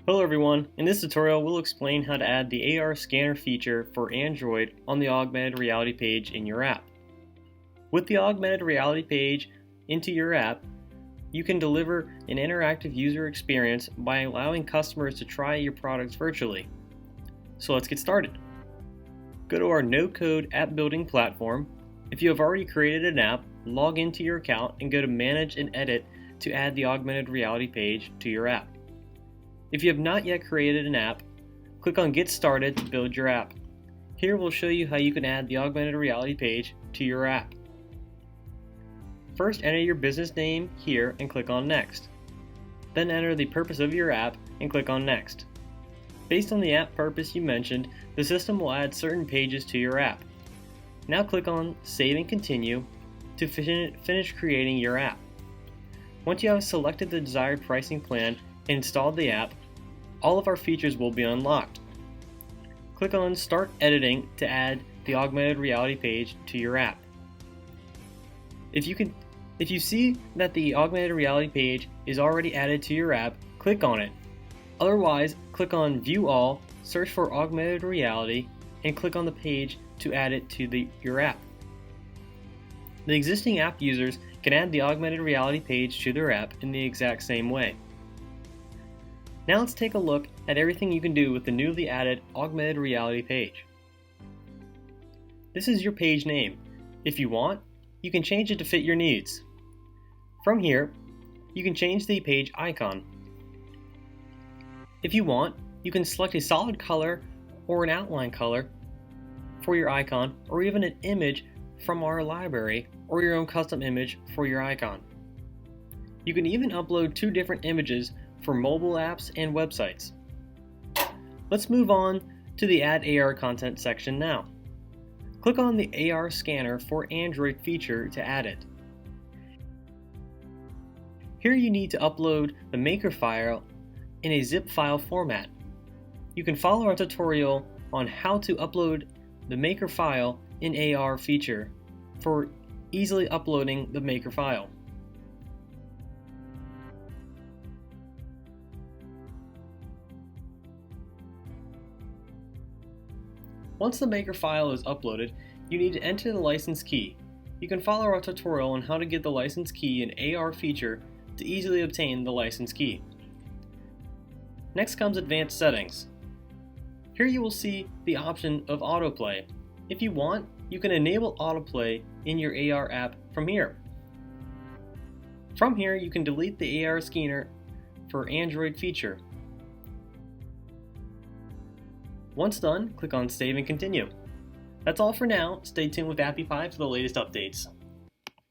Hello everyone, in this tutorial we'll explain how to add the AR scanner feature for Android on the augmented reality page in your app. With the augmented reality page into your app, you can deliver an interactive user experience by allowing customers to try your products virtually. So let's get started. Go to our no-code app building platform. If you have already created an app, log into your account and go to Manage and Edit to add the augmented reality page to your app. If you have not yet created an app, click on Get Started to build your app. Here we'll show you how you can add the augmented reality page to your app. First, enter your business name here and click on Next. Then enter the purpose of your app and click on Next. Based on the app purpose you mentioned, the system will add certain pages to your app. Now click on Save and Continue to finish creating your app. Once you have selected the desired pricing plan and installed the app, all of our features will be unlocked. Click on Start Editing to add the augmented reality page to your app. If you see that the augmented reality page is already added to your app, click on it. Otherwise, click on View All, search for Augmented Reality, and click on the page to add it to your app. The existing app users can add the augmented reality page to their app in the exact same way. Now let's take a look at everything you can do with the newly added augmented reality page. This is your page name. If you want, you can change it to fit your needs. From here, you can change the page icon. If you want, you can select a solid color or an outline color for your icon, or even an image from our library or your own custom image for your icon. You can even upload two different images for mobile apps and websites. Let's move on to the Add AR Content section now. Click on the AR Scanner for Android feature to add it. Here you need to upload the maker file in a zip file format. You can follow our tutorial on how to upload the maker file in AR feature for easily uploading the maker file. Once the maker file is uploaded, you need to enter the license key. You can follow our tutorial on how to get the license key in AR feature to easily obtain the license key. Next comes Advanced Settings. Here you will see the option of autoplay. If you want, you can enable autoplay in your AR app from here. From here, you can delete the AR scanner for Android feature. Once done, click on Save and Continue. That's all for now. Stay tuned with AppyPie for the latest updates.